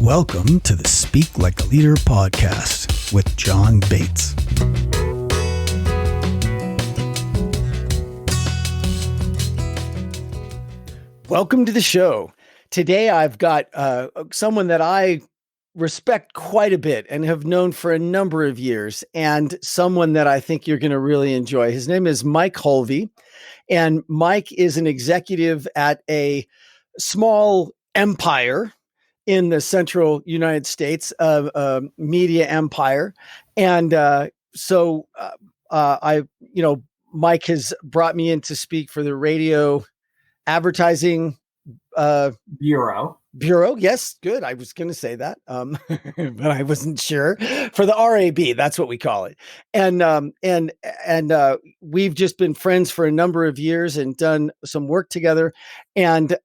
Welcome to the Speak Like a Leader podcast with John Bates. Welcome to the show. Today I've got someone that I respect quite a bit and have known for a number of years, and someone that I think you're going to really enjoy. His name is Mike Hulvey, and Mike is an executive at a small empire in the central United States, media empire. And Mike has brought me in to speak for the radio advertising Bureau. Yes, good. I was going to say that, but I wasn't sure. For the RAB, that's what we call it. And we've just been friends for a number of years and done some work together. And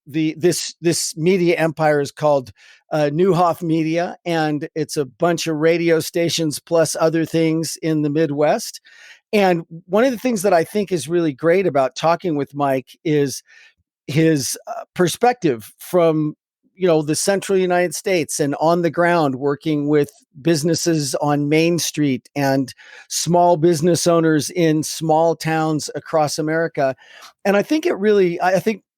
this media empire is called Neuhoff Media, and it's a bunch of radio stations plus other things in the Midwest. And one of the things that I think is really great about talking with Mike is his perspective from, the central United States and on the ground working with businesses on Main Street and small business owners in small towns across America. And I think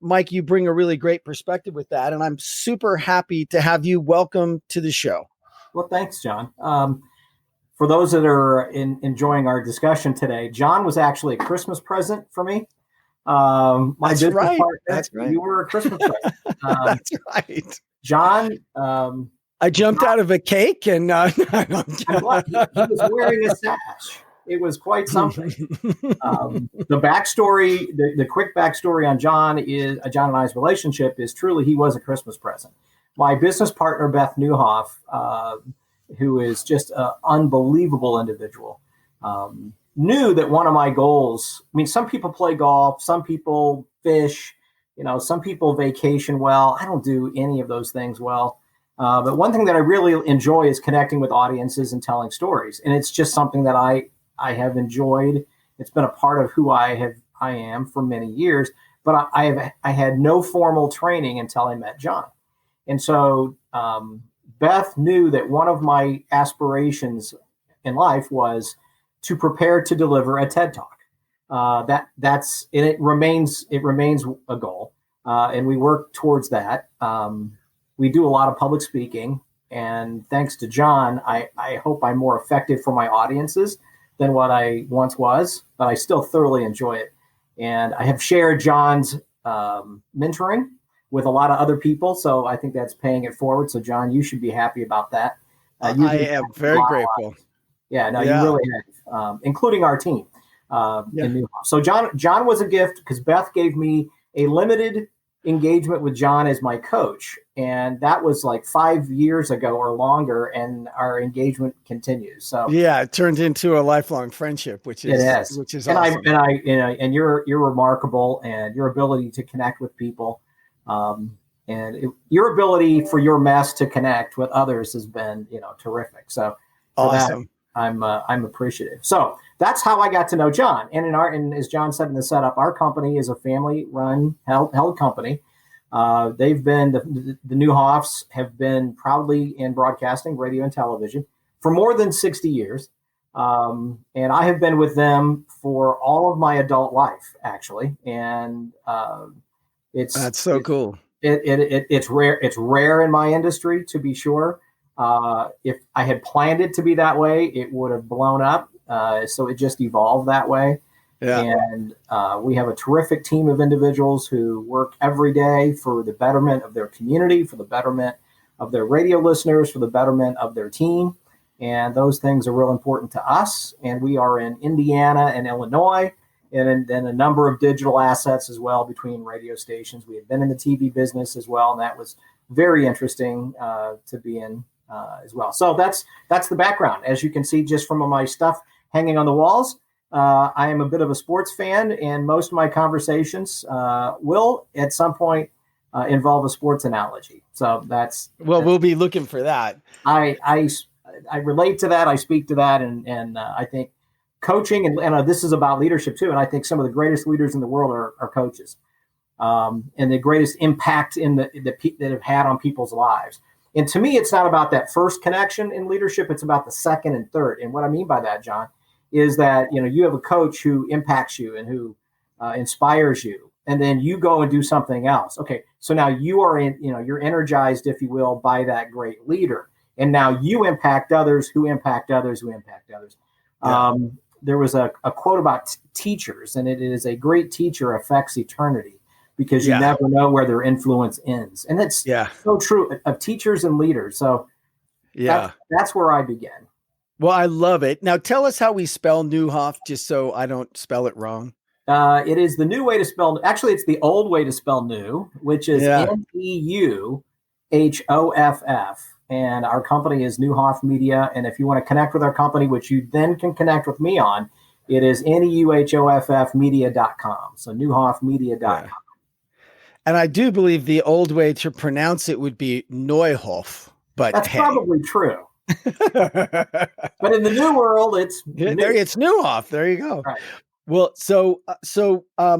Mike, you bring a really great perspective with that. And I'm super happy to have you. Welcome to the show. Well, thanks, John. For those that are enjoying our discussion today, John was actually a Christmas present for me. That's right. That's right. You were a Christmas present. That's right. John. I jumped out of a cake and he was wearing a sash. It was quite something. The backstory, the quick backstory on John and I's relationship is truly he was a Christmas present. My business partner, Beth Neuhoff, who is just an unbelievable individual, knew that one of my goals, some people play golf, some people fish, some people vacation well. I don't do any of those things well. But one thing that I really enjoy is connecting with audiences and telling stories. And it's just something that I have enjoyed. It's been a part of who I am for many years, but I had no formal training until I met John. And so Beth knew that one of my aspirations in life was to prepare to deliver a TED Talk. It remains a goal, and we work towards that. We do a lot of public speaking, and thanks to John, I hope I'm more effective for my audiences than what I once was, but I still thoroughly enjoy it. And I have shared John's mentoring with a lot of other people, so I think that's paying it forward. So John, you should be happy about that. I am very grateful. You really have, including our team in New York. So John was a gift because Beth gave me a limited engagement with John as my coach. And that was like 5 years ago or longer, and our engagement continues. So it turned into a lifelong friendship, which is awesome. And you're remarkable, and your ability to connect with people, your ability for your mess to connect with others has been, terrific. So for awesome. That, I'm appreciative. So that's how I got to know John. And as John said in the setup, our company is a family-run, held company. They've been the Neuhoffs have been proudly in broadcasting, radio, and television for more than 60 years. And I have been with them for all of my adult life, actually. And that's so cool. It's rare. It's rare in my industry, to be sure. If I had planned it to be that way, it would have blown up. So it just evolved that way. Yeah. And we have a terrific team of individuals who work every day for the betterment of their community, for the betterment of their radio listeners, for the betterment of their team. And those things are real important to us. And we are in Indiana and Illinois, and then a number of digital assets as well between radio stations. We had been in the TV business as well, and that was very interesting to be in as well. So that's the background. As you can see just from my stuff hanging on the walls, I am a bit of a sports fan, and most of my conversations will at some point involve a sports analogy. So we'll be looking for that. I relate to that. I speak to that, and I think coaching and this is about leadership too. And I think some of the greatest leaders in the world are coaches. and the greatest impact that have had on people's lives. And to me, it's not about that first connection in leadership. It's about the second and third. And what I mean by that, John, is that, you have a coach who impacts you and who inspires you, and then you go and do something else. Okay. So now you're energized, if you will, by that great leader. And now you impact others who impact others who impact others. Yeah. There was a quote about teachers, and it is: a great teacher affects eternity, because you never know where their influence ends. And that's so true of teachers and leaders. So that's where I began. Well, I love it. Now tell us how we spell Neuhoff, just so I don't spell it wrong. It is the new way to spell. Actually, it's the old way to spell new, which is Neuhoff. And our company is Neuhoff Media. And if you want to connect with our company, which you then can connect with me on, it is neuhoffmedia.com. So neuhoffmedia.com. Yeah. And I do believe the old way to pronounce it would be Neuhoff. But that's probably true. But in the new world, it's it's Neuhoff. There you go. Right. Well, so I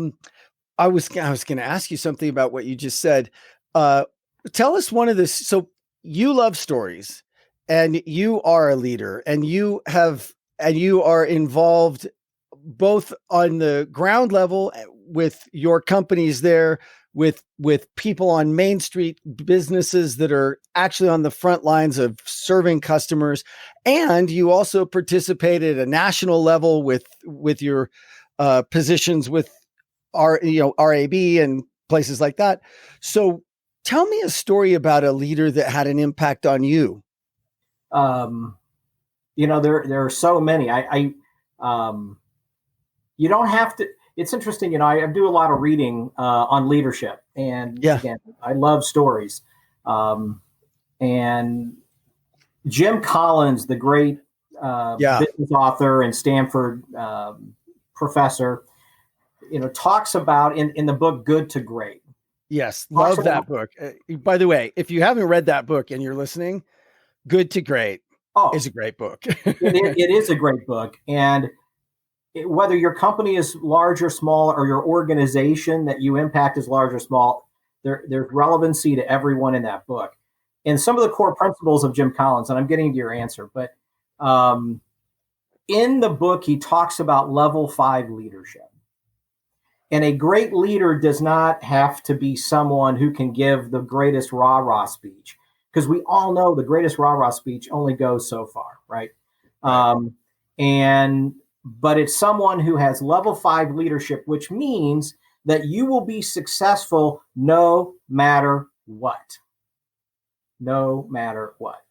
was going to ask you something about what you just said. Tell us one of this. So you love stories, and you are a leader, and you are involved both on the ground level with your companies there, with people on Main Street, businesses that are actually on the front lines of serving customers. And you also participated at a national level with your positions with RAB and places like that. So tell me a story about a leader that had an impact on you. There are so many. You don't have to. It's interesting, I do a lot of reading on leadership, and again, I love stories. And Jim Collins, the great business author and Stanford professor, talks about in the book Good to Great. Yes, love that book. By the way, if you haven't read that book and you're listening, Good to Great is a great book. It is a great book, and whether your company is large or small, or your organization that you impact is large or small, there's relevancy to everyone in that book. And some of the core principles of Jim Collins, and I'm getting to your answer, but in the book, he talks about level 5 leadership. And a great leader does not have to be someone who can give the greatest rah-rah speech, because we all know the greatest rah-rah speech only goes so far, right? But it's someone who has level 5 leadership, which means that you will be successful no matter what. No matter what.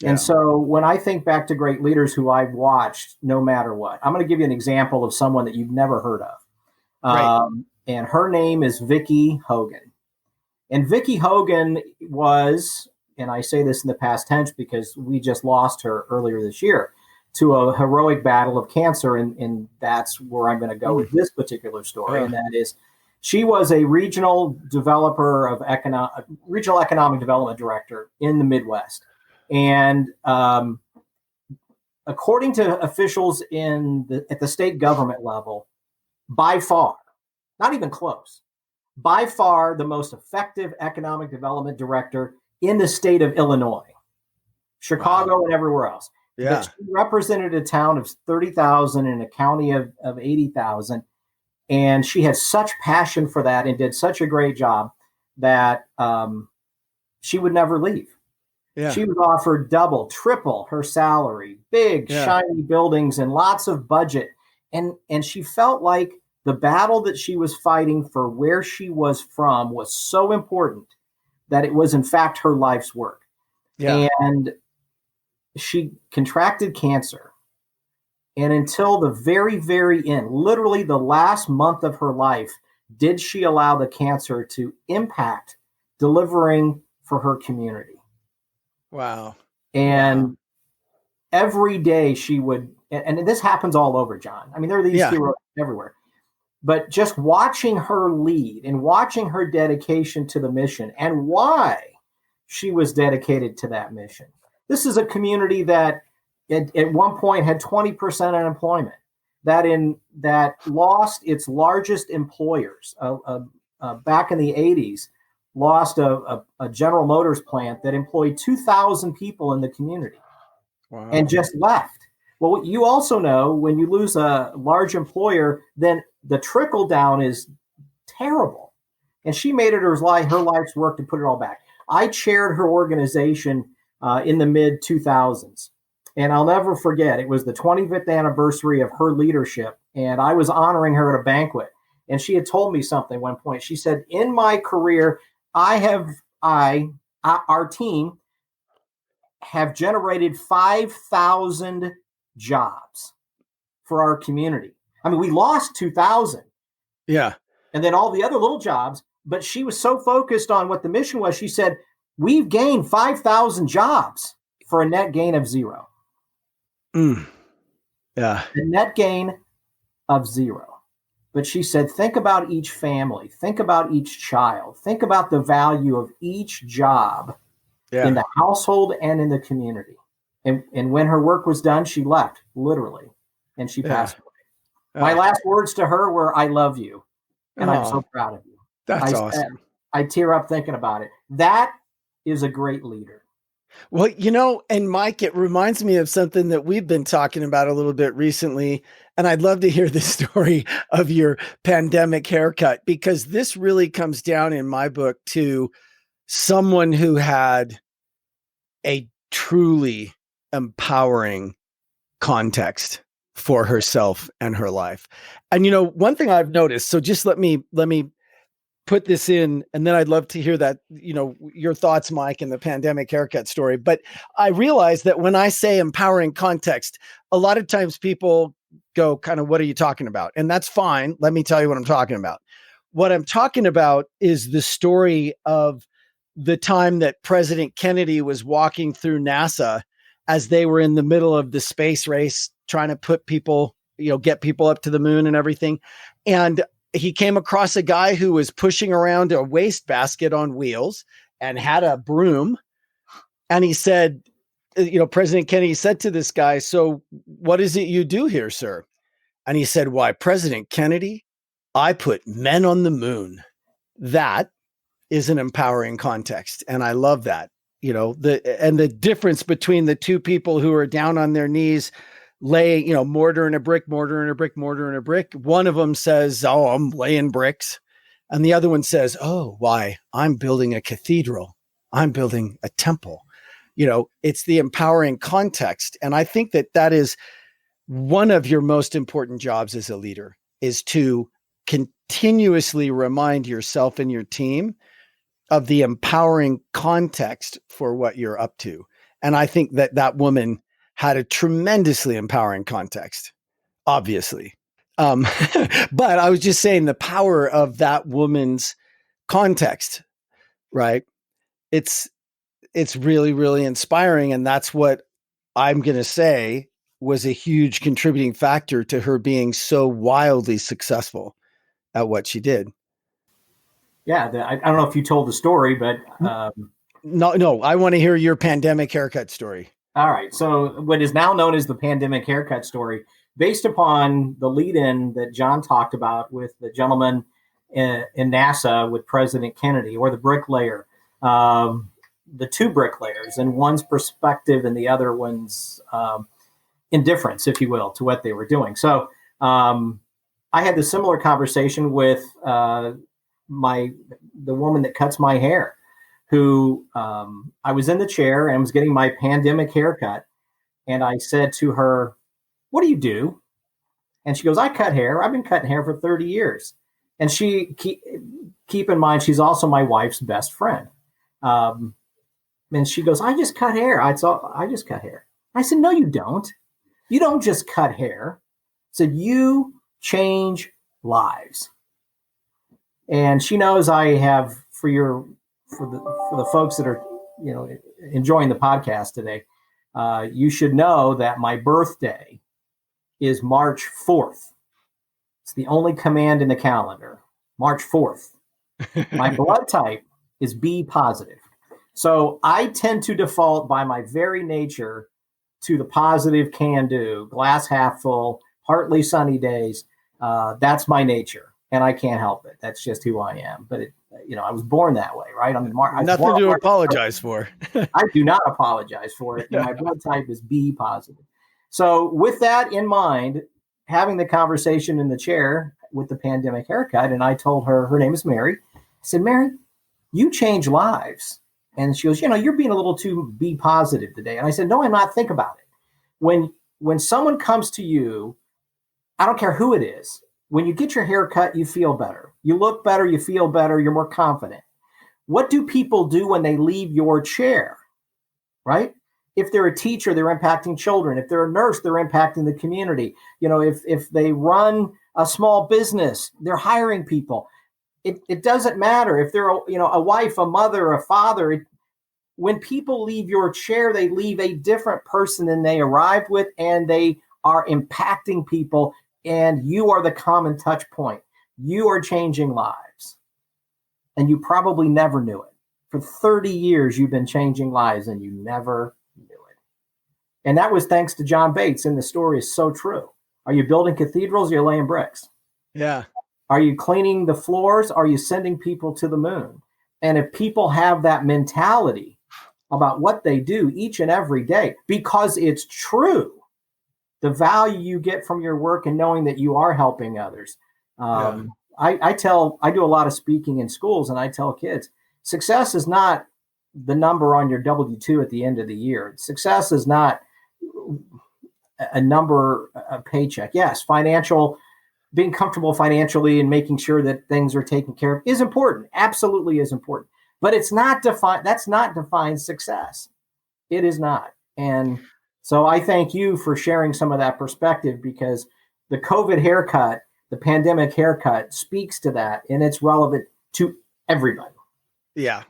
Yeah. And so when I think back to great leaders who I've watched, no matter what, I'm going to give you an example of someone that you've never heard of. And her name is Vicki Hogan. And Vicki Hogan was, and I say this in the past tense because we just lost her earlier this year, to a heroic battle of cancer. And that's where I'm going to go with this particular story. And that is, she was a regional economic development director in the Midwest. And according to officials at the state government level, by far, not even close, by far the most effective economic development director in the state of Illinois, Chicago, and everywhere else. Yeah. But she represented a town of 30,000 and a county of 80,000. And she had such passion for that and did such a great job that she would never leave. Yeah. She was offered double, triple her salary, big, shiny buildings, and lots of budget. And she felt like the battle that she was fighting for where she was from was so important that it was, in fact, her life's work. Yeah. And she contracted cancer. And until the very, very end, literally the last month of her life, did she allow the cancer to impact delivering for her community. Wow. And every day she would, and this happens all over, John. I mean, there are these heroes everywhere. But just watching her lead and watching her dedication to the mission and why she was dedicated to that mission. This is a community that at one point had 20% unemployment, that lost its largest employers, a back in the 80s, lost a General Motors plant that employed 2,000 people in the community. Wow. And just left. Well, you also know when you lose a large employer, then the trickle down is terrible. And she made it her life's work to put it all back. I chaired her organization in the mid 2000s. And I'll never forget, it was the 25th anniversary of her leadership. And I was honoring her at a banquet. And she had told me something at one point. She said, in my career, our team have generated 5,000 jobs for our community. I mean, we lost 2,000. Yeah. And then all the other little jobs. But she was so focused on what the mission was. She said, we've gained 5,000 jobs for a net gain of 0. Yeah. A net gain of 0. But she said, think about each family. Think about each child. Think about the value of each job in the household and in the community. And when her work was done, she left, literally, and she passed away. My last words to her were, I love you, and I'm so proud of you. That's awesome. I tear up thinking about it. That is a great leader. Well, and Mike, it reminds me of something that we've been talking about a little bit recently, and I'd love to hear the story of your pandemic haircut, because this really comes down in my book to someone who had a truly empowering context for herself and her life. And, one thing I've noticed, so just let me put this in, and then I'd love to hear that, your thoughts, Mike, in the pandemic haircut story. But I realize that when I say empowering context, a lot of times people go kind of, what are you talking about? And that's fine. Let me tell you what I'm talking about. What I'm talking about is the story of the time that President Kennedy was walking through NASA as they were in the middle of the space race, trying to put people, get people up to the moon and everything. And he came across a guy who was pushing around a wastebasket on wheels and had a broom. And he said, President Kennedy said to this guy, so what is it you do here, sir? And he said, why, President Kennedy, I put men on the moon. That is an empowering context. And I love that, the difference between the two people who are down on their knees, laying, mortar and a brick, mortar and a brick, mortar and a brick. One of them says, oh, I'm laying bricks. And the other one says, oh, why, I'm building a cathedral. I'm building a temple. It's the empowering context. And I think that is one of your most important jobs as a leader, is to continuously remind yourself and your team of the empowering context for what you're up to. And I think that woman had a tremendously empowering context, obviously. But I was just saying the power of that woman's context, right? It's really, really inspiring. And that's what I'm going to say was a huge contributing factor to her being so wildly successful at what she did. Yeah. I don't know if you told the story, but no, I want to hear your pandemic haircut story. All right. So what is now known as the pandemic haircut story, based upon the lead-in that John talked about with the gentleman in NASA with President Kennedy, or the bricklayer, the two bricklayers, and one's perspective and the other one's indifference, if you will, to what they were doing. So I had the similar conversation with the woman that cuts my hair, who I was in the chair and was getting my pandemic haircut. And I said to her, what do you do? And she goes, I cut hair. I've been cutting hair for 30 years. And keep in mind, she's also my wife's best friend. And she goes, I just cut hair. I just cut hair. I said, no, you don't. You don't just cut hair. I said, you change lives. And she knows I have, for the folks that are, enjoying the podcast today, you should know that my birthday is March 4th. It's the only command in the calendar, March 4th. My blood type is B positive. So I tend to default by my very nature to the positive can do, glass half full, partly sunny days. That's my nature. and I can't help it. That's just who I am. But I was born that way, right? I'm nothing to apologize for. I do not apologize for it. And my blood type is B positive. So with that in mind, having the conversation in the chair with the pandemic haircut, and I told her name is Mary. I said, Mary, you change lives. And she goes, you're being a little too B positive today. And I said, no, I'm not. Think about it. When someone comes to you, I don't care who it is, when you get your hair cut, you feel better. You look better, you feel better, you're more confident. What do people do when they leave your chair, right? If they're a teacher, they're impacting children. If they're a nurse, they're impacting the community. If they run a small business, they're hiring people. It doesn't matter if they're a wife, a mother, a father. When people leave your chair, they leave a different person than they arrived with, and they are impacting people, and you are the common touch point. You are changing lives, and you probably never knew it. For 30 years, you've been changing lives, and you never knew it. And that was thanks to John Bates, and the story is so true. Are you building cathedrals? Or you're laying bricks. Yeah. Are you cleaning the floors? Are you sending people to the moon? And if people have that mentality about what they do each and every day, because it's true, the value you get from your work and knowing that you are helping others. I do a lot of speaking in schools, and I tell kids, success is not the number on your W-2 at the end of the year. Success is not a number, a paycheck. Yes, being comfortable financially and making sure that things are taken care of is important. Absolutely is important. But it's not defined. That's not defined success. It is not. And so I thank you for sharing some of that perspective, because the COVID haircut, the pandemic haircut speaks to that, and it's relevant to everybody. Yeah.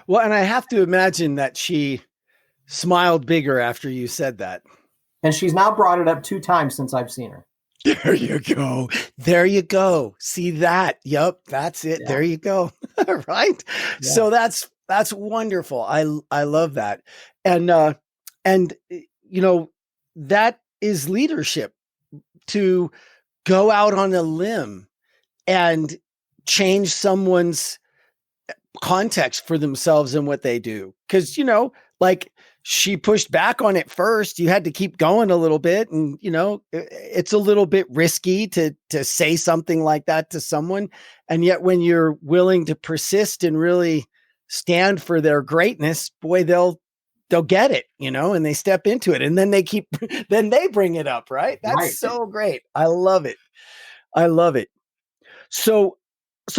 Well, and I have to imagine that she smiled bigger after you said that. And she's now brought it up 2 times since I've seen her. There you go. There you go. See that? Yep. That's it. Yeah. There you go. Right. Yeah. So that's wonderful. I love that. And that is leadership, to go out on a limb and change someone's context for themselves and what they do. Cause like she pushed back on it first. You had to keep going a little bit, and it's a little bit risky to say something like that to someone. And yet when you're willing to persist and really stand for their greatness, boy, they'll get it, and they step into it, and then they bring it up. Right. That's right. So great. I love it. So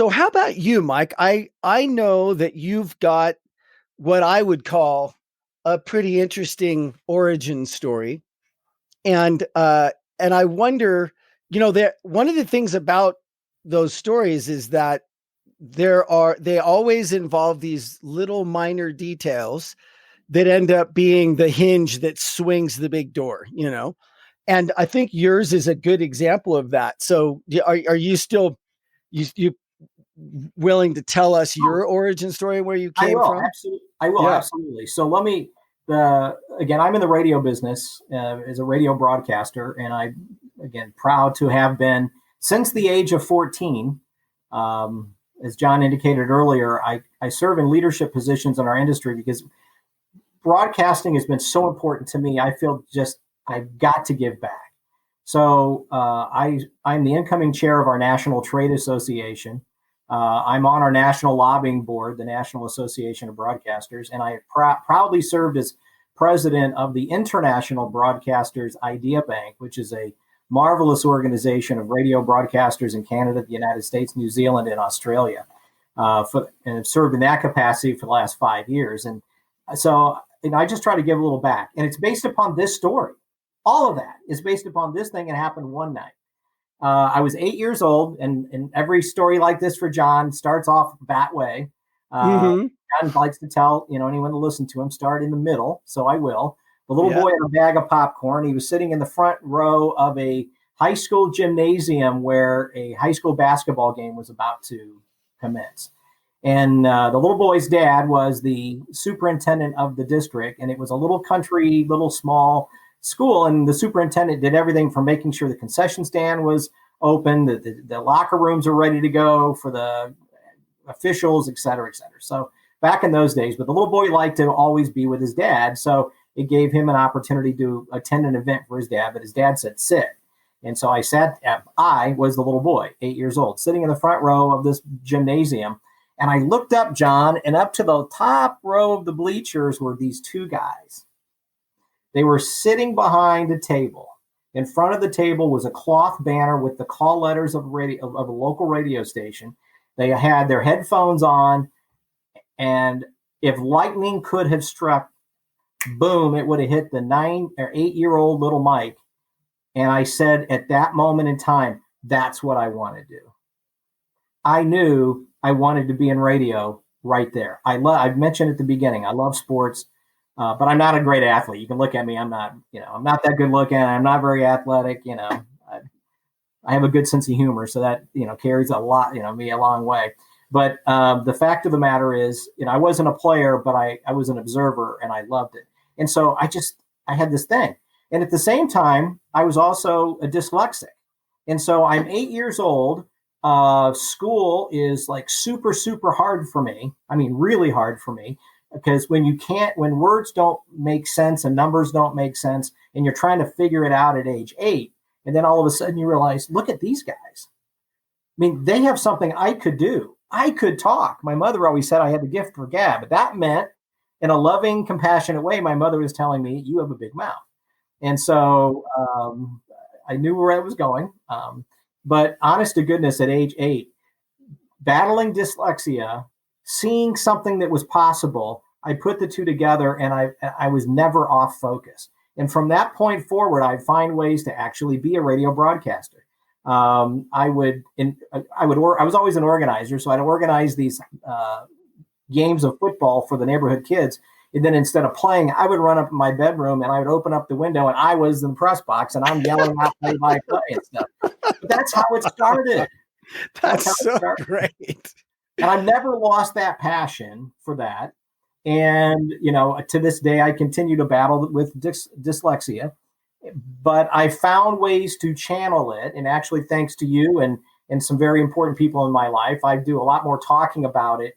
how about you, Mike? I know that you've got what I would call a pretty interesting origin story. And I wonder, one of the things about those stories is that they always involve these little minor details that end up being the hinge that swings the big door, and I think yours is a good example of that. So are you still, you willing to tell us your origin story, where you came from? I will. Absolutely. So again, I'm in the radio business as a radio broadcaster, and I'm proud to have been since the age of 14. As John indicated earlier, I serve in leadership positions in our industry because broadcasting has been so important to me. I feel I've got to give back. So I'm the incoming chair of our National Trade Association. I'm on our national lobbying board, the National Association of Broadcasters, and I proudly served as president of the International Broadcasters Idea Bank, which is a marvelous organization of radio broadcasters in Canada, the United States, New Zealand, and Australia. And have served in that capacity for the last 5 years. And so I just try to give a little back. And it's based upon this story. All of that is based upon this thing that happened one night. I was 8 years old, and every story like this for John starts off that way. John likes to tell, anyone to listen to him, start in the middle. So I will. The little boy had a bag of popcorn. He was sitting in the front row of a high school gymnasium where a high school basketball game was about to commence. And the little boy's dad was the superintendent of the district. And it was a little country, little small school. And the superintendent did everything from making sure the concession stand was open. The locker rooms are ready to go for the officials, et cetera, et cetera. So back in those days, but the little boy liked to always be with his dad. So it gave him an opportunity to attend an event for his dad, but his dad said, sit. And so I was the little boy, 8 years old, sitting in the front row of this gymnasium. And I looked up, John, and up to the top row of the bleachers were these two guys. They were sitting behind a table. In front of the table was a cloth banner with the call letters of a local radio station. They had their headphones on, and if lightning could have struck, boom, it would have hit the 9 or 8-year-old little Mike. And I said at that moment in time, that's what I want to do. I knew I wanted to be in radio right there. I've mentioned at the beginning, I love sports, but I'm not a great athlete. You can look at me. I'm not that good looking. I'm not very athletic. I have a good sense of humor. So that, carries a lot, me a long way. But the fact of the matter is, I wasn't a player, but I was an observer and I loved it. And so I had this thing. And at the same time, I was also a dyslexic. And so I'm 8 years old. School is like super, super hard for me. I mean, really hard for me, because when words don't make sense and numbers don't make sense, and you're trying to figure it out at age 8, and then all of a sudden you realize, look at these guys. I mean, they have something I could do. I could talk. My mother always said I had the gift for gab, but that meant in a loving, compassionate way, my mother was telling me, you have a big mouth. And so I knew where I was going. But honest to goodness, at age 8, battling dyslexia, seeing something that was possible, I put the two together, and I was never off focus. And from that point forward, I'd find ways to actually be a radio broadcaster. I was always an organizer, so I'd organize these games of football for the neighborhood kids. And then instead of playing, I would run up in my bedroom and I would open up the window, and I was in the press box and I'm yelling out play-by-play and stuff. But that's how it started. That's so great. And I've never lost that passion for that. And, to this day, I continue to battle with dyslexia. But I found ways to channel it. And actually, thanks to you and some very important people in my life, I do a lot more talking about it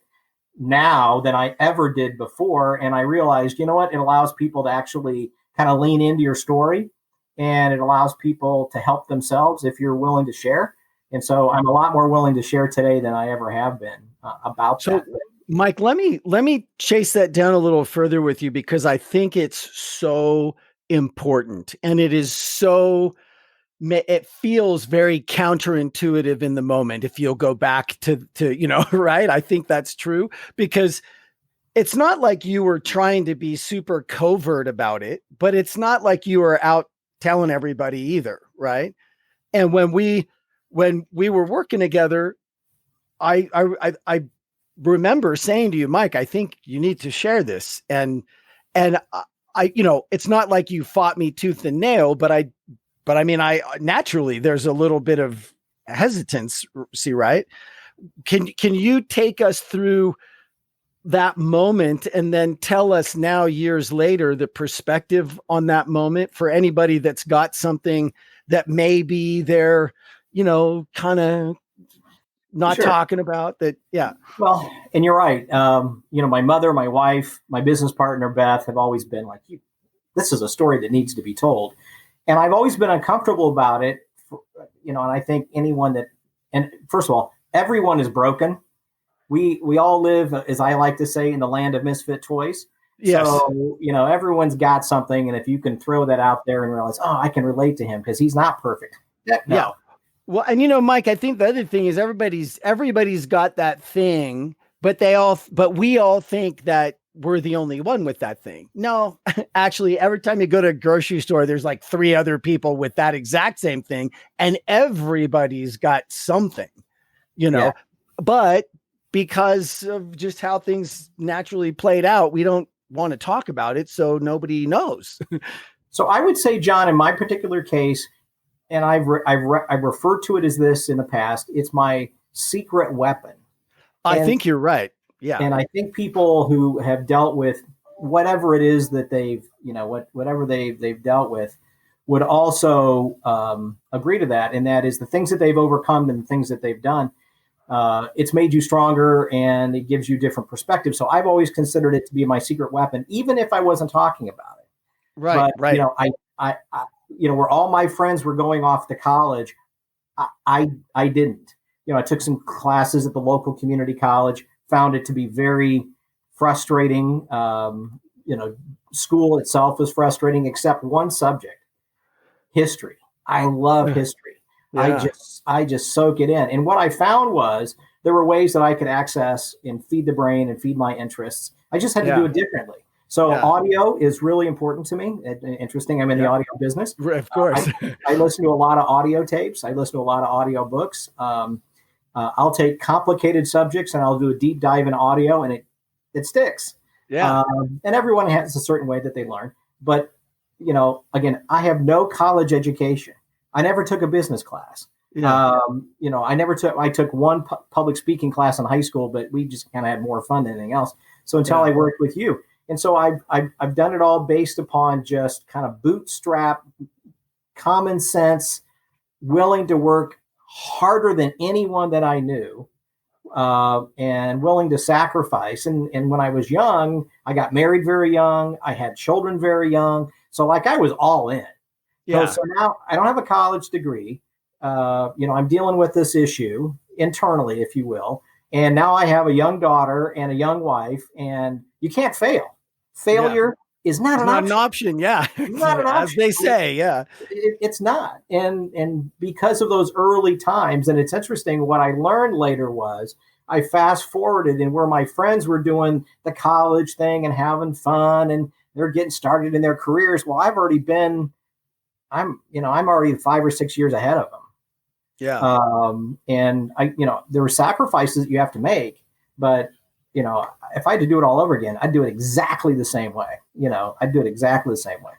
now than I ever did before. And I realized, it allows people to actually kind of lean into your story, and it allows people to help themselves if you're willing to share. And so I'm a lot more willing to share today than I ever have been about that. Mike, let me chase that down a little further with you, because I think it's so important, and it feels very counterintuitive in the moment. If you'll go back to right. I think that's true, because it's not like you were trying to be super covert about it, but it's not like you were out telling everybody either. Right. And when we were working together, I remember saying to you, Mike, I think you need to share this. And it's not like you fought me tooth and nail, but I mean, naturally, there's a little bit of hesitancy, right? Can you take us through that moment and then tell us now, years later, the perspective on that moment for anybody that's got something that maybe they're, kind of not talking about that? Yeah. Well, and you're right. My mother, my wife, my business partner, Beth, have always been like, this is a story that needs to be told. And I've always been uncomfortable about it, and I think and first of all, everyone is broken. We all live, as I like to say, in the land of misfit toys. Yes. So, everyone's got something. And if you can throw that out there and realize, I can relate to him because he's not perfect. No. Yeah. Well, and Mike, I think the other thing is everybody's got that thing, but we all think that we're the only one with that thing. No, actually, every time you go to a grocery store, there's like 3 other people with that exact same thing, and everybody's got something, Yeah. But because of just how things naturally played out, we don't want to talk about it, so nobody knows. So I would say, John, in my particular case, and I've referred to it as this in the past, it's my secret weapon. I think you're right. Yeah. And I think people who have dealt with whatever it is that they've, whatever they've dealt with would also agree to that. And that is the things that they've overcome and the things that they've done. It's made you stronger and it gives you different perspectives. So I've always considered it to be my secret weapon, even if I wasn't talking about it. Right. But, I where all my friends were going off to college, I didn't. I took some classes at the local community college, found it to be very frustrating. School itself was frustrating, except one subject, history. I love history. Yeah. I just soak it in. And what I found was there were ways that I could access and feed the brain and feed my interests. I just had to do it differently. So audio is really important to me. Interesting. I'm in the audio business. Of course. I listen to a lot of audio tapes. I listen to a lot of audio books. I'll take complicated subjects and I'll do a deep dive in audio, and it sticks. Yeah. And everyone has a certain way that they learn. But, again, I have no college education. I never took a business class. Yeah. I took one public speaking class in high school, but we just kind of had more fun than anything else. So until I worked with you. And so I've done it all based upon just kind of bootstrap, common sense, willing to work harder than anyone that I knew, and willing to sacrifice. And when I was young, I got married very young. I had children very young. So I was all in. Yeah. So now I don't have a college degree. I'm dealing with this issue internally, if you will. And now I have a young daughter and a young wife, and you can't fail. Failure is not an option. Yeah. Not an option. As they say. Yeah. It's not. And because of those early times, and it's interesting, what I learned later was I fast forwarded, and where my friends were doing the college thing and having fun and they're getting started in their careers. Well, I'm already 5 or 6 years ahead of them. Yeah. And there were sacrifices that you have to make, but if I had to do it all over again, I'd do it exactly the same way. I'd do it exactly the same way.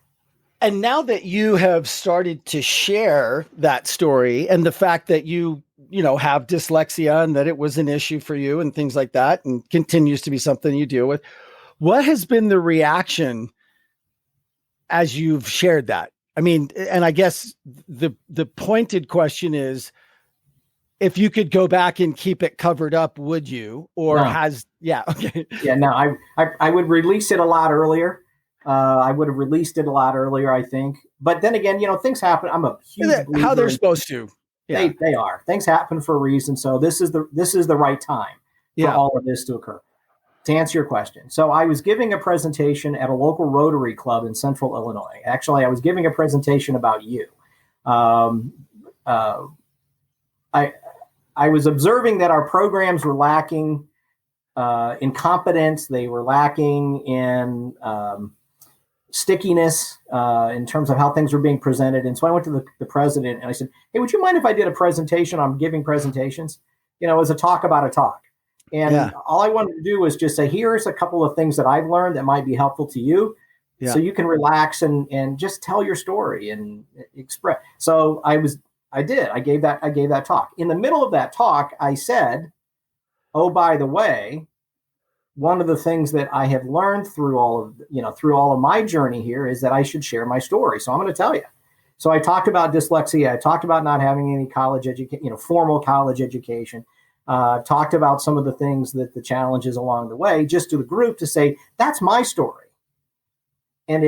And now that you have started to share that story and the fact that you have dyslexia and that it was an issue for you and things like that, and continues to be something you deal with, what has been the reaction as you've shared that? I mean, and I guess the pointed question is, if you could go back and keep it covered up, would you? Or okay. Yeah, no, I would release it a lot earlier. I would have released it a lot earlier, I think. But then again, things happen. I'm a huge believer how they're supposed to. Yeah. They are. Things happen for a reason. So this is the right time for all of this to occur. To answer your question. So I was giving a presentation at a local Rotary Club in Central Illinois. Actually, I was giving a presentation about you. I was observing that our programs were lacking in competence. They were lacking in stickiness in terms of how things were being presented. And so I went to the president and I said, hey, would you mind if I did a presentation on giving presentations? It was a talk about a talk. And all I wanted to do was just say, here's a couple of things that I've learned that might be helpful to you. So you can relax and just tell your story and express. So I gave that talk. In the middle of that talk, I said, oh, by the way, one of the things that I have learned through all of my journey here is that I should share my story. So I'm going to tell you. So I talked about dyslexia. I talked about not having any college education, formal college education. Talked about some of the things that the challenges along the way, just to the group to say, that's my story. And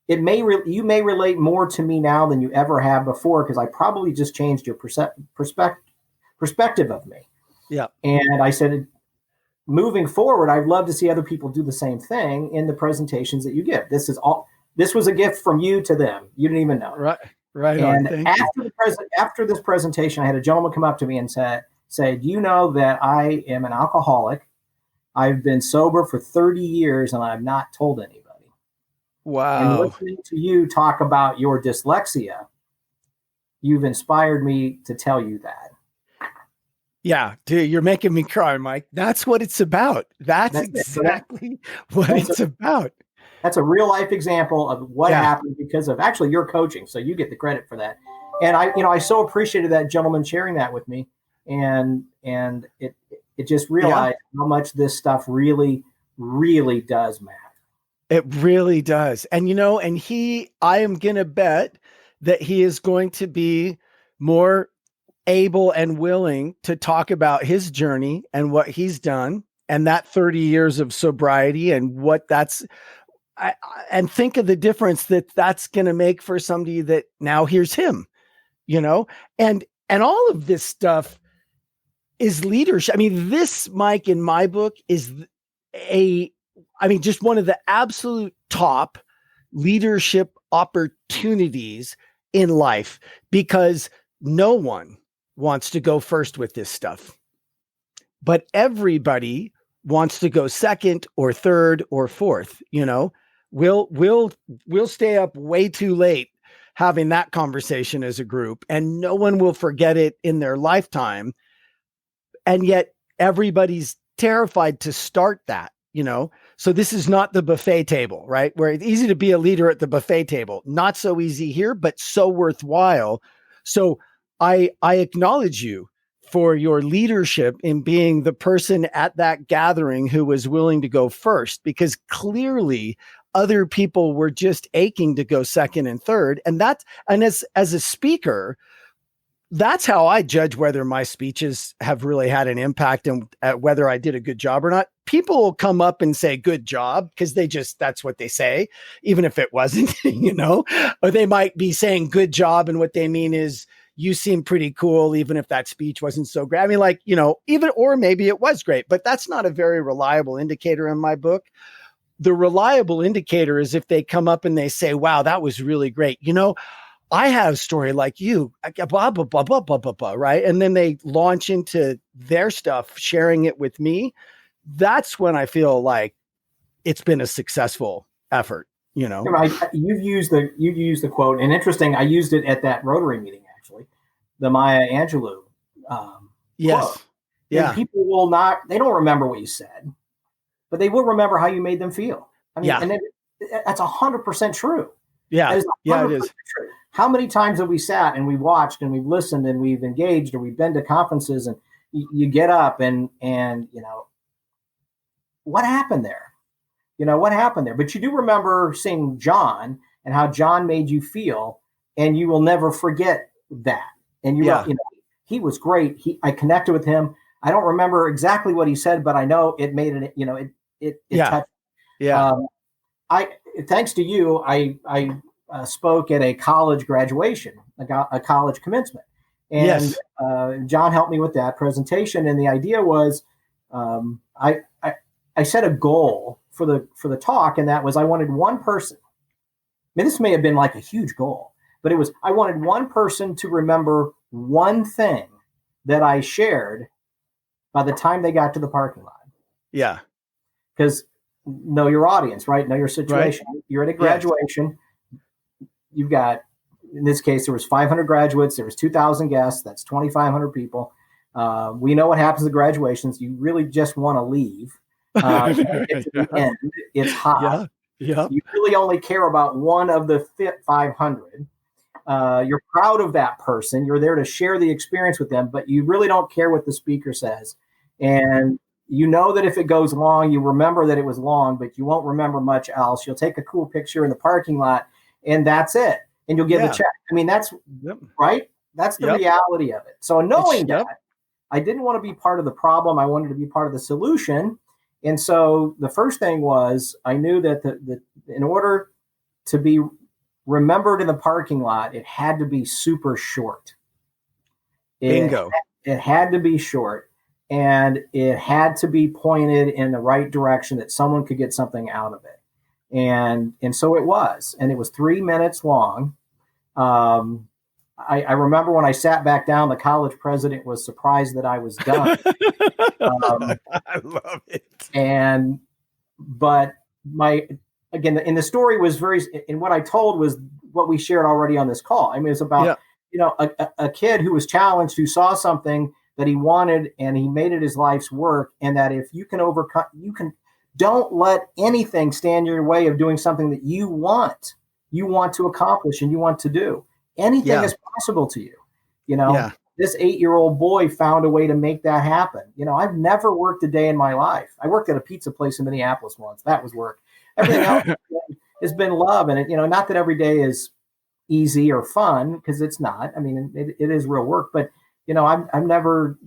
you may relate more to me now than you ever have before, because I probably just changed your perspective of me. Yeah. And I said, moving forward, I'd love to see other people do the same thing in the presentations that you give. This was a gift from you to them. You didn't even know. Right. And after this presentation, I had a gentleman come up to me and say, do you know that I am an alcoholic? I've been sober for 30 years and I've not told anybody. Wow. And listening to you talk about your dyslexia, you've inspired me to tell you that. Yeah, dude, you're making me cry, Mike. That's what it's about. That's exactly what it's about. That's a real life example of what happened because of actually your coaching. So you get the credit for that. And I so appreciated that gentleman sharing that with me. And it just realized how much this stuff really, really does matter. It really does. And, I am going to bet that he is going to be more able and willing to talk about his journey and what he's done and that 30 years of sobriety and what and think of the difference that's going to make for somebody that now hears him, and all of this stuff is leadership. I mean, this, Mike, in my book is just one of the absolute top leadership opportunities in life, because no one wants to go first with this stuff, but everybody wants to go second or third or fourth. We'll stay up way too late having that conversation as a group, and no one will forget it in their lifetime. And yet everybody's terrified to start that, So this is not the buffet table, right? Where it's easy to be a leader at the buffet table. Not so easy here, but so worthwhile. So I acknowledge you for your leadership in being the person at that gathering who was willing to go first, because clearly other people were just aching to go second and third. And as a speaker, that's how I judge whether my speeches have really had an impact and whether I did a good job or not. People will come up and say good job because that's what they say, even if it wasn't, or they might be saying good job. And what they mean is you seem pretty cool, even if that speech wasn't so great. I mean, or maybe it was great, but that's not a very reliable indicator in my book. The reliable indicator is if they come up and they say, wow, that was really great. I have a story like you, blah, blah, blah, blah, blah, blah, blah, right? And then they launch into their stuff, sharing it with me. That's when I feel like it's been a successful effort, Right. You've used the quote, and interesting, I used it at that Rotary meeting, actually, the Maya Angelou yes. quote. Yeah. And people they don't remember what you said, but they will remember how you made them feel. I mean, and that's 100% true. Yeah. Yeah, it is. True. How many times have we sat and we watched and we've listened and we've engaged or we've been to conferences and you get up and what happened there? What happened there? But you do remember seeing John and how John made you feel, and you will never forget that. And he was great. I connected with him. I don't remember exactly what he said, but I know it made it. It touched. Yeah. Thanks to you, I spoke at a college graduation, a college commencement, and John helped me with that presentation. And the idea was, I set a goal for the talk, and that was I wanted one person. I mean, this may have been like a huge goal, but it was I wanted one person to remember one thing that I shared by the time they got to the parking lot. Yeah, because know your audience, right? Know your situation. Right. You're at a graduation. Yeah. You've got, in this case, there was 500 graduates. There was 2,000 guests. That's 2,500 people. We know what happens at graduations. You really just want to leave. At the end, it's hot. Yeah. You really only care about one of the 500. You're proud of that person. You're there to share the experience with them, but you really don't care what the speaker says. And you know that if it goes long, you remember that it was long, but you won't remember much else. You'll take a cool picture in the parking lot, and that's it. And you'll give a check. I mean, that's right. That's the reality of it. So knowing that, I didn't want to be part of the problem. I wanted to be part of the solution. And so the first thing was I knew that in order to be remembered in the parking lot, it had to be super short. Bingo. It had to be short, and it had to be pointed in the right direction that someone could get something out of it. And so it was, and it was 3 minutes long. I remember when I sat back down, the college president was surprised that I was done. I love it. But and the story was and what I told was what we shared already on this call. I mean, it's about, a kid who was challenged, who saw something that he wanted and he made it his life's work. And that if you can overcome, don't let anything stand in your way of doing something that you want to accomplish and you want to do. Anything is possible to you. This 8-year-old boy found a way to make that happen. I've never worked a day in my life. I worked at a pizza place in Minneapolis once. That was work. Everything else has been love. And not that every day is easy or fun, because it's not. I mean, it is real work, but I've never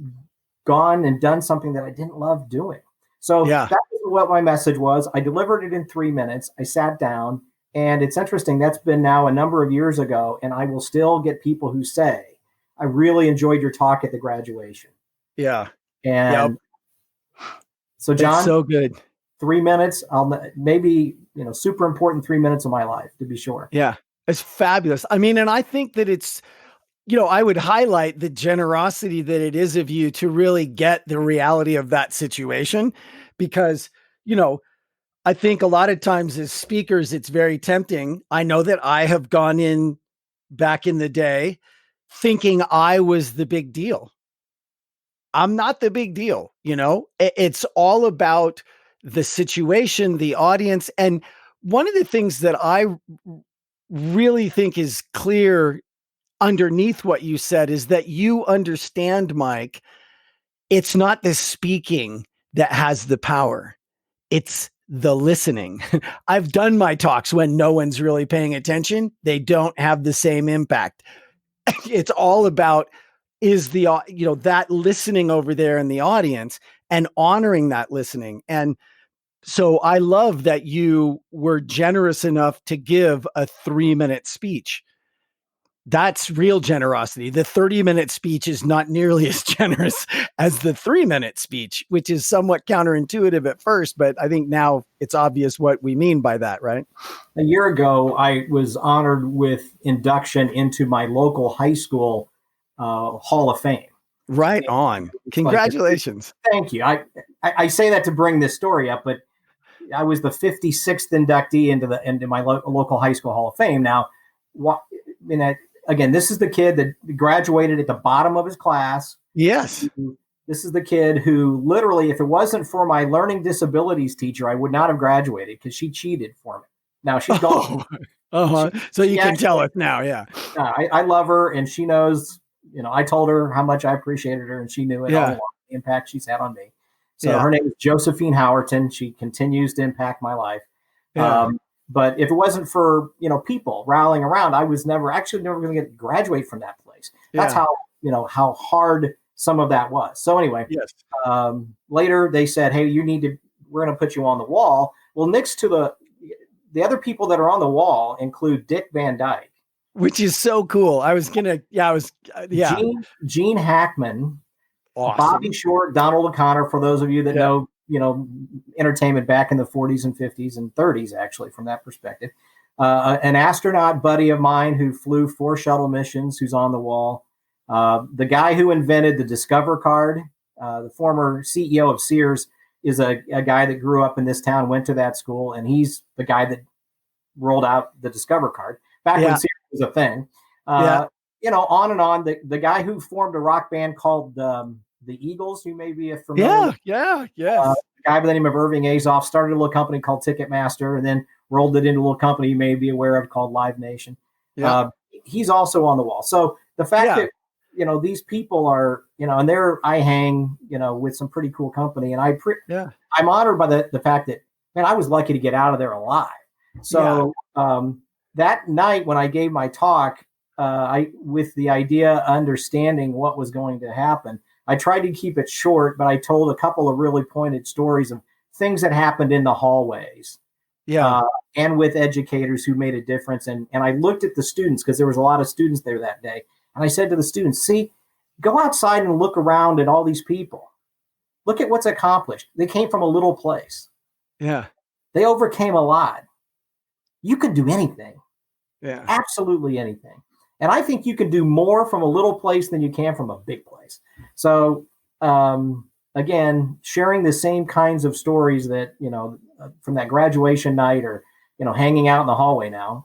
gone and done something that I didn't love doing. So Yeah. that was what my message was. I delivered it in 3 minutes. I sat down, and it's interesting. That's been now a number of years ago, and I will still get people who say, I really enjoyed your talk at the graduation. Yeah. And so, John, it's so good. 3 minutes, super important 3 minutes of my life, to be sure. Yeah. It's fabulous. I mean, and I think that it's, I would highlight the generosity that it is of you to really get the reality of that situation, because, I think a lot of times as speakers, it's very tempting. I know that I have gone in back in the day thinking I was the big deal. I'm not the big deal. It's all about the situation, the audience. And one of the things that I really think is clear underneath what you said is that you understand, Mike, it's not the speaking that has the power. It's the listening. I've done my talks when no one's really paying attention. They don't have the same impact. It's all about that listening over there in the audience and honoring that listening. And so I love that you were generous enough to give a 3-minute speech. That's real generosity. The 30-minute speech is not nearly as generous as the 3-minute speech, which is somewhat counterintuitive at first, but I think now it's obvious what we mean by that, right? A year ago, I was honored with induction into my local high school Hall of Fame. Right on. Congratulations. Thank you. I say that to bring this story up, but I was the 56th inductee into my local high school Hall of Fame. Now, again, this is the kid that graduated at the bottom of his class. Yes. This is the kid who literally, if it wasn't for my learning disabilities teacher, I would not have graduated because she cheated for me. Now she's gone. So you can tell us now. Yeah. I love her, and she knows, I told her how much I appreciated her, and she knew it all along, the impact she's had on me. So her name is Josephine Howerton. She continues to impact my life. Yeah. But if it wasn't for, people rallying around, I was never going to graduate from that place. That's how hard some of that was. So anyway, later they said, hey, we're going to put you on the wall. Well, next to the other people that are on the wall include Dick Van Dyke. Which is so cool. Gene Hackman, awesome. Bobby Short, Donald O'Connor, for those of you that know, entertainment back in the 40s and 50s and 30s, actually, from that perspective. An astronaut buddy of mine who flew 4 shuttle missions, who's on the wall. The guy who invented the Discover card, the former CEO of Sears, is a guy that grew up in this town, went to that school, and he's the guy that rolled out the Discover card back when Sears was a thing. On and on. The guy who formed a rock band called the Eagles, you may be familiar with. Yes. A guy by the name of Irving Azoff started a little company called Ticketmaster and then rolled it into a little company you may be aware of called Live Nation. He's also on the wall. So the fact that, these people are, and I hang, with some pretty cool company. And I'm honored by the fact that, man, I was lucky to get out of there alive. So that night when I gave my talk, with the idea, understanding what was going to happen, I tried to keep it short, but I told a couple of really pointed stories of things that happened in the hallways. And with educators who made a difference. And I looked at the students, because there was a lot of students there that day. And I said to the students, see, go outside and look around at all these people. Look at what's accomplished. They came from a little place. Yeah. They overcame a lot. You can do anything. Yeah. Absolutely anything. And I think you can do more from a little place than you can from a big place. So, again, sharing the same kinds of stories that, from that graduation night or, hanging out in the hallway now,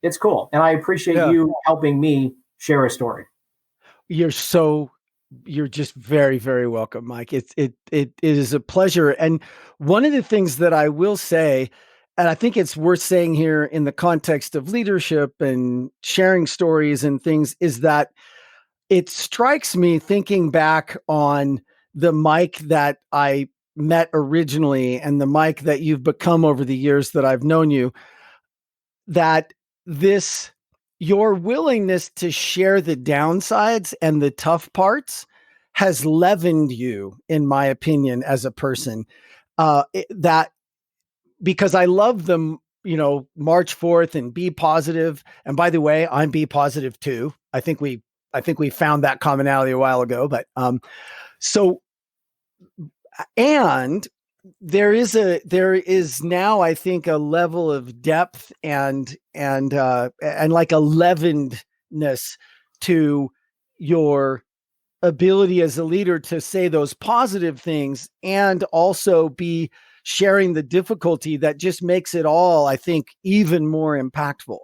it's cool. And I appreciate you helping me share a story. You're just very, very welcome, Mike. It is a pleasure. And one of the things that I will say, and I think it's worth saying here in the context of leadership and sharing stories and things, is that it strikes me, thinking back on the Mike that I met originally and the Mike that you've become over the years that I've known you, that your willingness to share the downsides and the tough parts has leavened you, in my opinion, as a person. That because I love them, march forth and be positive. And by the way, I'm be positive too. I think we found that commonality a while ago, but so and there is now, I think, a level of depth and like a leavenedness to your ability as a leader to say those positive things and also be sharing the difficulty that just makes it all, I think, even more impactful.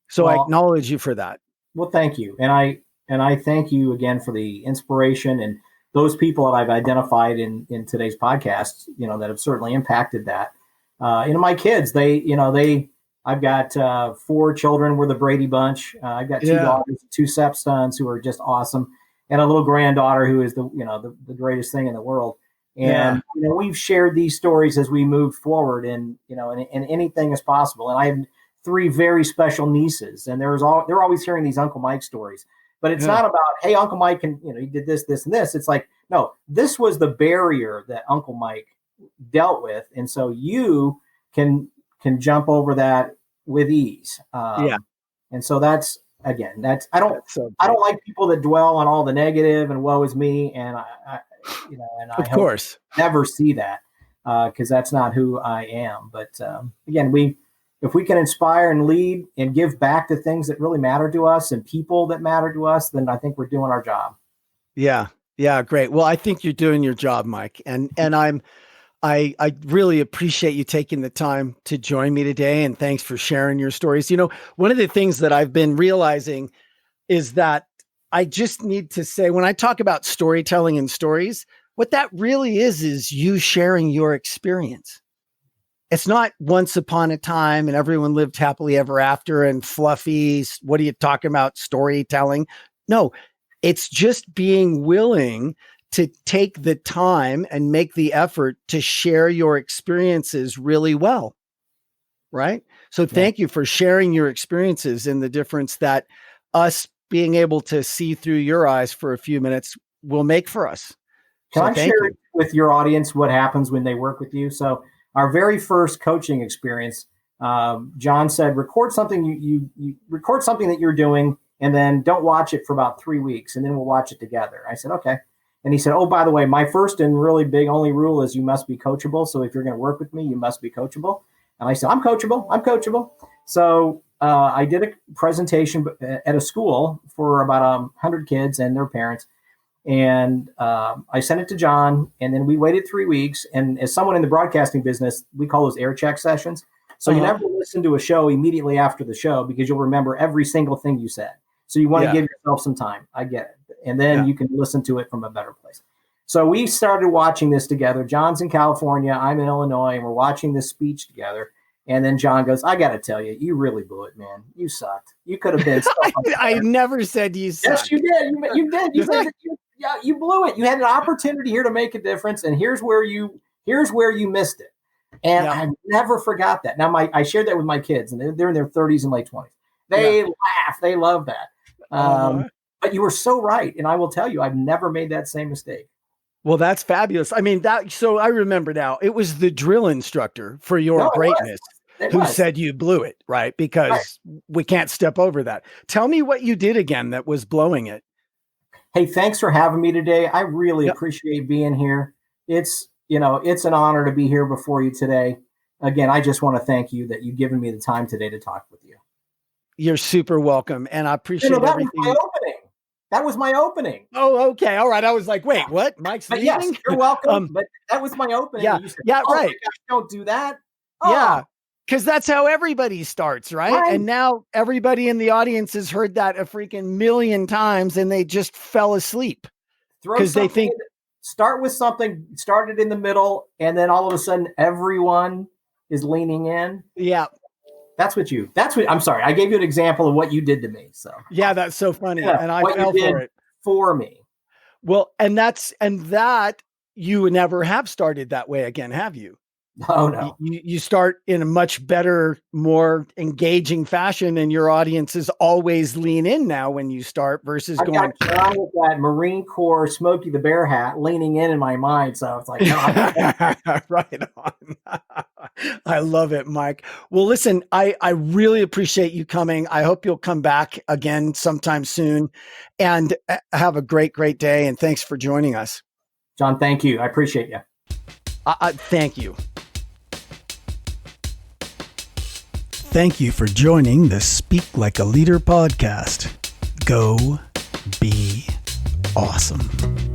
So I acknowledge you for that. Well, thank you. And I thank you again for the inspiration and those people that I've identified in today's podcast, that have certainly impacted that. My kids, I've got 4 children. We're the Brady Bunch. I've got 2 daughters, 2 stepsons who are just awesome, and a little granddaughter who is the greatest thing in the world. And we've shared these stories as we move forward, and anything is possible. And I have 3 very special nieces, and they're always hearing these Uncle Mike stories. But it's not about, hey, Uncle Mike he did this, this, and this. It's like, no, this was the barrier that Uncle Mike dealt with, and so you can jump over that with ease. And so I don't like people that dwell on all the negative and woe is me, and I of course never see that because that's not who I am. But again, if we can inspire and lead and give back to things that really matter to us and people that matter to us, then I think we're doing our job. Yeah. Yeah. Great. Well, I think you're doing your job, Mike. And I really appreciate you taking the time to join me today. And thanks for sharing your stories. One of the things that I've been realizing is that I just need to say, when I talk about storytelling and stories, what that really is you sharing your experience. It's not once upon a time and everyone lived happily ever after and fluffy. What are you talking about? Storytelling? No, it's just being willing to take the time and make the effort to share your experiences really well. Right? So thank you for sharing your experiences and the difference that us being able to see through your eyes for a few minutes will make for us. Can I share with your audience what happens when they work with you? So our very first coaching experience, John said, record something you record something that you're doing, and then don't watch it for about 3 weeks, and then we'll watch it together. I said, okay. And he said, oh, by the way, my first and really big only rule is you must be coachable. So if you're going to work with me, you must be coachable. And I said, I'm coachable. So I did a presentation at a school for about 100 kids and their parents. And I sent it to John, and then we waited 3 weeks. And as someone in the broadcasting business, we call those air check sessions. So you never listen to a show immediately after the show because you'll remember every single thing you said. So you want to give yourself some time. I get it. And then you can listen to it from a better place. So we started watching this together. John's in California. I'm in Illinois. And we're watching this speech together. And then John goes, I got to tell you, you really blew it, man. You sucked. You could have been. I never said you sucked. Yes, you did. You did. You said you blew it. You had an opportunity here to make a difference. And here's where you missed it. And I never forgot that. Now, I shared that with my kids, and they're in their 30s and late 20s. They laugh. They love that. But you were so right. And I will tell you, I've never made that same mistake. Well, that's fabulous. I mean, so I remember now, it was the drill instructor for your greatness who said you blew it, right? Because we can't step over that. Tell me what you did again that was blowing it. Hey, thanks for having me today. I really appreciate being here. It's an honor to be here before you today. Again, I just want to thank you that you've given me the time today to talk with you. You're super welcome. And I appreciate everything. That was my opening. Oh, okay. All right. I was like, wait, what? Mike's leaving? Yes, you're welcome. But that was my opening. Yeah. Said, right. Gosh, don't do that. Oh. Yeah. Because that's how everybody starts, right? And now everybody in the audience has heard that a freaking million times and they just fell asleep. Because they think start with something, start it in the middle, and then all of a sudden everyone is leaning in. Yeah. I'm sorry. I gave you an example of what you did to me. So yeah, that's so funny. And I fell for it. For me. Well, and that you never have started that way again, have you? Oh no. You start in a much better, more engaging fashion, and your audiences always lean in now when you start versus I've going. got John with that Marine Corps Smokey the Bear hat leaning in my mind. So it's like, no, Right on. I love it, Mike. Well, listen, I really appreciate you coming. I hope you'll come back again sometime soon, and have a great, great day. And thanks for joining us. John, thank you. I appreciate you. Thank you. Thank you for joining the Speak Like a Leader podcast. Go be awesome.